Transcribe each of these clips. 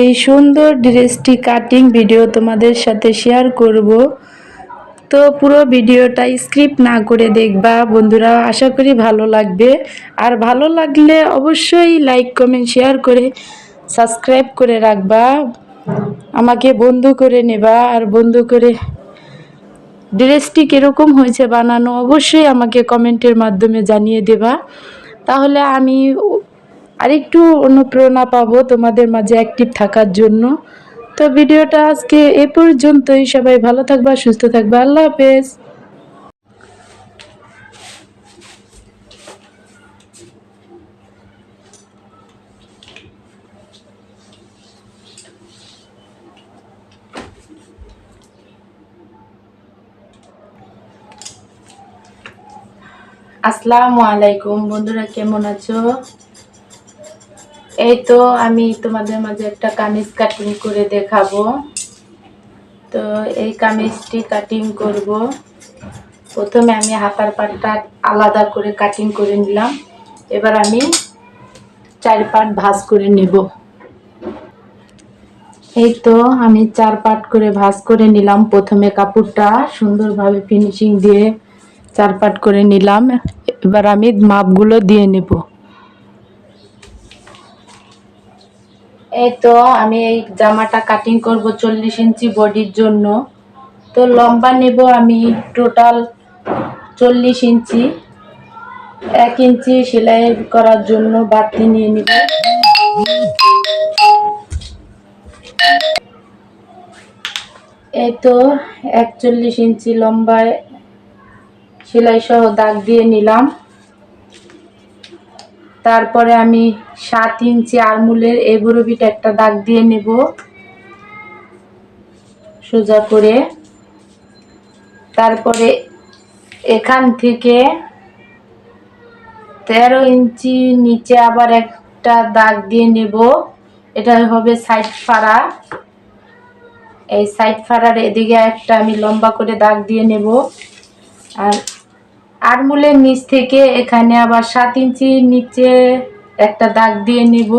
এই সুন্দর ড্রেসটি কাটিং ভিডিও তোমাদের সাথে শেয়ার করব। তো পুরো ভিডিওটা স্কিপ না করে দেখবা বন্ধুরা, আশা করি ভালো লাগবে। আর ভালো লাগলে অবশ্যই লাইক কমেন্ট শেয়ার করে সাবস্ক্রাইব করে রাখবা, আমাকে বন্ধু করে নেবা। আর বন্ধু করে ড্রেসটি কীরকম হয়েছে বানানো অবশ্যই আমাকে কমেন্টের মাধ্যমে জানিয়ে দেবা, তাহলে আমি আরেকটু অনুপ্রেরণা পাবো তোমাদের মাঝে অ্যাক্টিভ থাকার জন্য। তো ভিডিওটা আজকে এ পর্যন্তই। সবাই ভালো থাকবা, সুস্থ থাকবা, আল্লাহ হাফেজ। আসসালামু আলাইকুম বন্ধুরা, কেমন আছো? এই তো আমি তোমাদের মাঝে একটা কামিজ কাটিং করে দেখাবো। তো এই কামিজটি কাটিং করব। প্রথমে আমি হাতার পাটটা আলাদা করে কাটিং করে নিলাম। এবার আমি 4 পার্ট ভাঁজ করে নেব। এই তো আমি 4 পার্ট করে ভাঁজ করে নিলাম। প্রথমে কাপড়টা সুন্দরভাবে ফিনিশিং দিয়ে 4 পার্ট করে নিলাম। এবার আমি মাপগুলো দিয়ে নেব। এই তো আমি এই জামাটা কাটিং করব 40 ইঞ্চি বডির জন্য। তো লম্বা নেব আমি টোটাল 40 ইঞ্চি। 1 ইঞ্চি সেলাই করার জন্য বাড়তি নিয়ে নেব। এই তো 41 ইঞ্চি লম্বায় সেলাই সহ দাগ দিয়ে নিলাম। তারপরে আমি 7 ইঞ্চি আরমুলের এই বরাবর একটা দাগ দিয়ে নেব সোজা করে। তারপরে এখান থেকে 13 ইঞ্চি নিচে আবার একটা দাগ দিয়ে নেব। এটা হবে সাইড ফাড়া। এই সাইড ফাড়ার এদিকে একটা আমি লম্বা করে দাগ দিয়ে নেব। আর আরমুলের নিচ থেকে এখানে আবার 7 ইঞ্চি নিচে একটা দাগ দিয়ে নেব।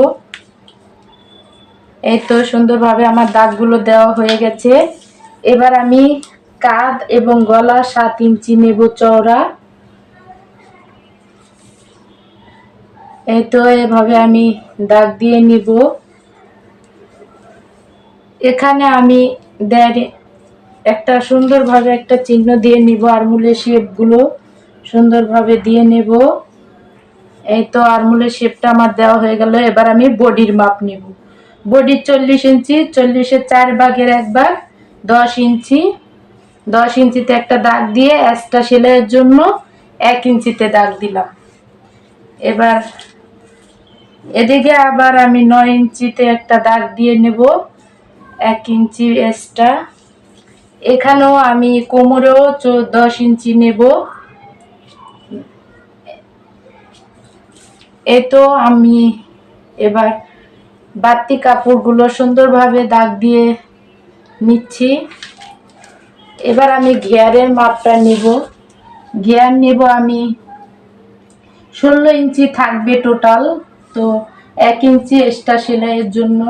এই তো সুন্দরভাবে আমার দাগগুলো দেওয়া হয়ে গেছে। এবার আমি কাঁধ এবং গলা 7 ইঞ্চি নেব চওড়া। এই তো এভাবে আমি দাগ দিয়ে নিব। এখানে আমি একটা সুন্দরভাবে একটা চিহ্ন দিয়ে নিব। আরমুলের শেপগুলো সুন্দরভাবে দিয়ে নেব। এই তো আরমুলের শেপটা আমার দেওয়া হয়ে গেল। এবার আমি বডির মাপ নেব। বডির 40 ইঞ্চি, 40-এর 4 ভাগের 1 ভাগ 10 ইঞ্চি। 10 ইঞ্চিতে একটা দাগ দিয়ে এক্সট্রা সেলাইয়ের জন্য 1 ইঞ্চিতে দাগ দিলাম। এবার এদিকে আবার আমি 9 ইঞ্চিতে একটা দাগ দিয়ে নেব, 1 ইঞ্চি এক্সট্রা। এখানেও আমি কোমরেও 10 ইঞ্চি নেব। এই তো আমি এবার বাড়তি কাপড়গুলো সুন্দরভাবে দাগ দিয়ে নিচ্ছি। এবার আমি ঘেয়ারের মাপটা নেব। ঘেয়ার নেব আমি 16 ইঞ্চি থাকবে টোটাল। তো 1 ইঞ্চি এক্সট্রা সেলাইয়ের জন্য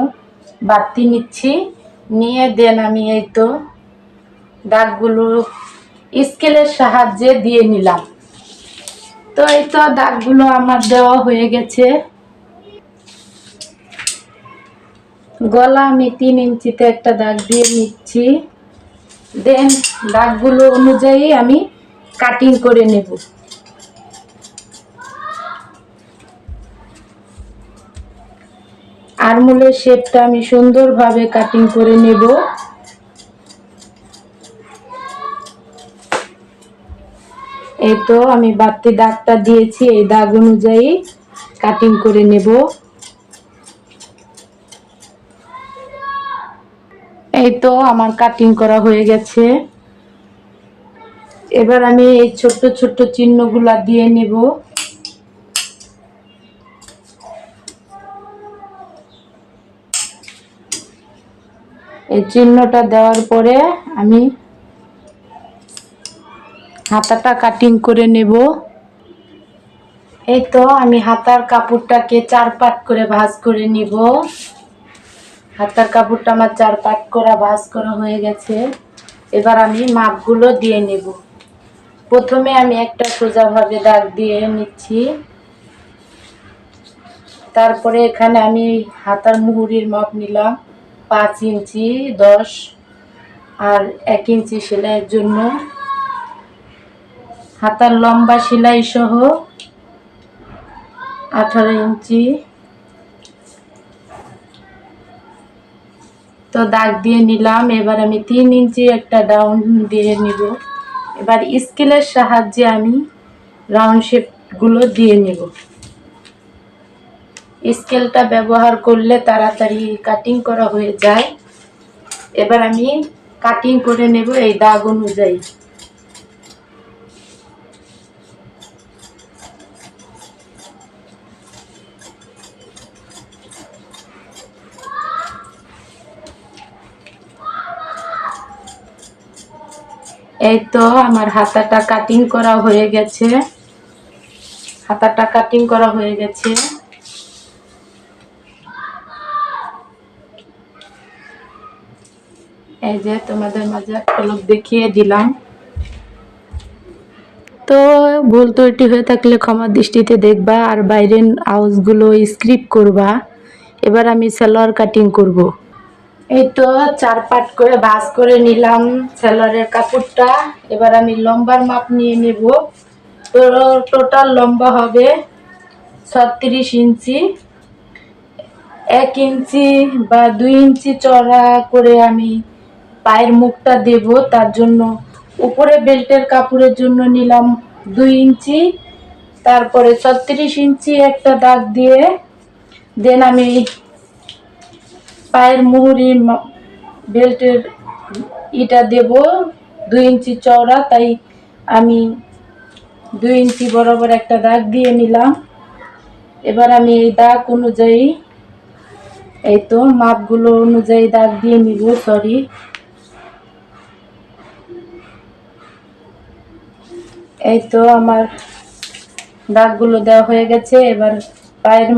বাড়তি নিচ্ছি। নিয়ে দেন আমি এই তো দাগগুলো স্কেলের সাহায্যে দিয়ে নিলাম। তো এই তো দাগগুলো আমার দেওয়া হয়ে গেছে। গলা আমি 3 ইঞ্চিতে একটা দাগ দিয়ে নিচ্ছি। দেন দাগগুলো অনুযায়ী আমি কাটিং করে নেব। আরমুলের শেপটা আমি সুন্দরভাবে কাটিং করে নেব। এই তো আমি বাড়তি দাগটা দিয়েছি, এই দাগ অনুযায়ী কাটিং করে নেব। এই তো আমার কাটিং করা হয়ে গেছে। এবার আমি এই ছোট্ট ছোট্ট চিহ্নগুলা দিয়ে নেব। এই চিহ্নটা দেওয়ার পরে আমি হাতাটা কাটিং করে নেব। এই তো আমি হাতার কাপড়টাকে 4 পার্ট করে ভাঁজ করে নিব। হাতার কাপড়টা আমার 4 পাট করা ভাঁজ করা হয়ে গেছে। এবার আমি মাপগুলো দিয়ে নেব। প্রথমে আমি একটা সোজাভাবে দাগ দিয়ে নিচ্ছি। তারপরে এখানে আমি হাতার মুহুরির মাপ নিলাম 5 ইঞ্চি 10 আর 1 ইঞ্চি সেলাইয়ের জন্য। হাতার লম্বা সেলাই সহ 18 ইঞ্চি। তো দাগ দিয়ে নিলাম। এবার আমি 3 ইঞ্চি একটা ডাউন দিয়ে নিব। এবার স্কেলের সাহায্যে আমি রাউন্ড শেপগুলো দিয়ে নেব। স্কেলটা ব্যবহার করলে তাড়াতাড়ি কাটিং করা হয়ে যায়। এবার আমি কাটিং করে নেব এই দাগ অনুযায়ী। এই তো আমার হাতাটা কাটিং করা হয়ে গেছে। হাতাটা কাটিং করা হয়ে গেছে। এই যে তোমাদের মাঝে একটা লোক দেখিয়ে দিলাম। তো ভুল ত্রুটি হয়ে থাকলে ক্ষমা দৃষ্টিতে দেখবা, আর বাইরের আওয়াজগুলো স্ক্রিপ্ট করবা। এবার আমি সালোয়ার কাটিং করব। এই তো 4 পাট করে ভাঁজ করে নিলাম সালোয়ারের কাপড়টা। এবার আমি লম্বার মাপ নিয়ে নেব। তো টোটাল লম্বা হবে 36 ইঞ্চি। 1 ইঞ্চি বা 2 ইঞ্চি চড়া করে আমি পায়ের মুখটা দেব। তার জন্য উপরে বেল্টের কাপড়ের জন্য নিলাম 2 ইঞ্চি। তারপরে 36 ইঞ্চি একটা দাগ দিয়ে দেন আমি পায়ের মুহুরি বেল্টের ইটা দেব 2 ইঞ্চি চওড়া, তাই আমি 2 ইঞ্চি বরাবর একটা দাগ দিয়ে নিলাম। এবার আমি এই দাগ অনুযায়ী এই তো মাপগুলো অনুযায়ী দাগ দিয়ে নিব। সরি, এই তো আমার দাগগুলো দেওয়া হয়ে গেছে। এবার পায়ের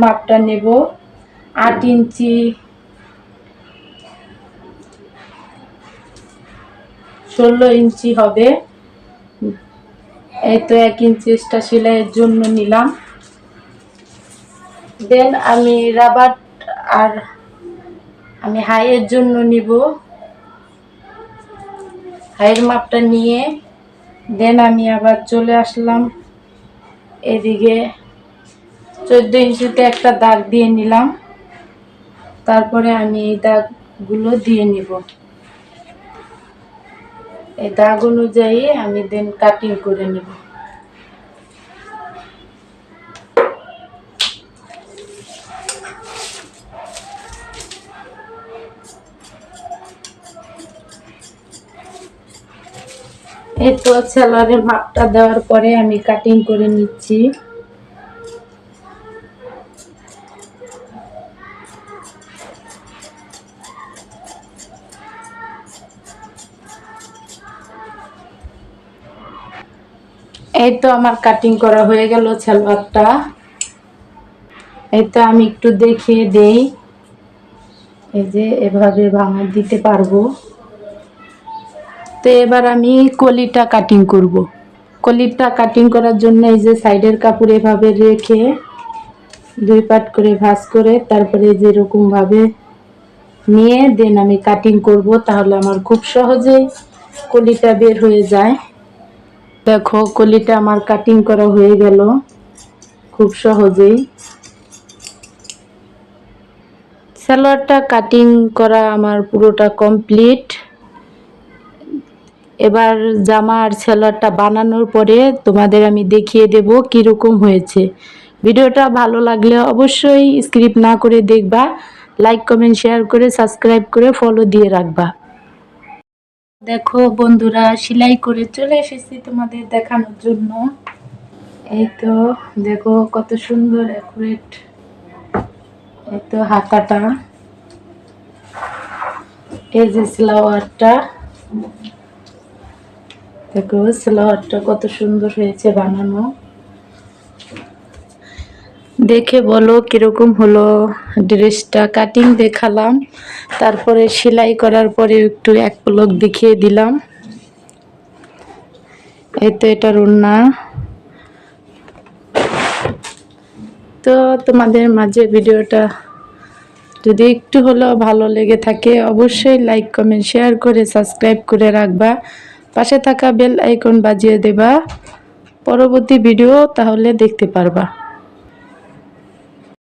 মাপটা নেব 8 ইঞ্চি 16 ইঞ্চি হবে। এই তো 1 ইঞ্চি এক্সট্রা সেলাইয়ের জন্য নিলাম। দেন আমি রাবার আর আমি হাইয়ের জন্য নিব। হাইয়ের মাপটা নিয়ে দেন আমি আবার চলে আসলাম এদিকে 14 ইঞ্চিতে একটা দাগ দিয়ে নিলাম। তারপরে আমি এই দাগগুলো দিয়ে নিব। এই দাগ অনুযায়ী আমি দেন কাটিং করে নেব। এই তো সালোয়ারের মাপটা দেওয়ার পরে আমি কাটিং করে নিচ্ছি। এই তো আমার কাটিং করা হয়ে গেল সালোয়ারটা। এই তো আমি একটু দেখিয়ে দেই। এই যে এভাবে ভাঙা দিতে পারবো। তো এবার আমি কলিটা কাটিং করব। কলিটা কাটিং করার জন্য এই যে সাইডের কাপড় এভাবে রেখে 2 পাট করে ভাঁজ করে তারপরে যেরকম ভাবে নিয়ে দেন আমি কাটিং করব, তাহলে আমার খুব সহজেই কলিটা বের হয়ে যায়। দেখো কলিটা আমার কাটিং করা হয়ে গেল খুব সহজেই। সালোয়ারটা কাটিং করা আমার পুরোটা কমপ্লিট। এবার জামা আর সালোয়ারটা বানানোর পরে তোমাদের আমি দেখিয়ে দেব কীরকম হয়েছে। ভিডিওটা ভালো লাগলে অবশ্যই স্কিপ না করে দেখবা, লাইক কমেন্ট শেয়ার করে সাবস্ক্রাইব করে ফলো দিয়ে রাখবা। দেখো বন্ধুরা, সেলাই করে চলে এসেছি তোমাদের দেখানোর জন্য। এই তো দেখো কত সুন্দর অ্যাকুরেট। এই তো হাতাটা, এই যে সালোয়ারটা, দেখো সালোয়ারটা কত সুন্দর হয়েছে বানানো। দেখে বলো কিরকম হলো। ড্রেসটা কাটিং দেখালাম, তারপরে সেলাই করার পরে একটু এক পলক দেখিয়ে দিলাম। এই তো এটা ওড়না। তো তোমাদের মাঝে ভিডিওটা যদি একটু হলেও ভালো লেগে থাকে অবশ্যই লাইক কমেন্ট শেয়ার করে সাবস্ক্রাইব করে রাখবা, পাশে থাকা বেল আইকন বাজিয়ে দেবা, পরবর্তী ভিডিও তাহলে দেখতে পারবা।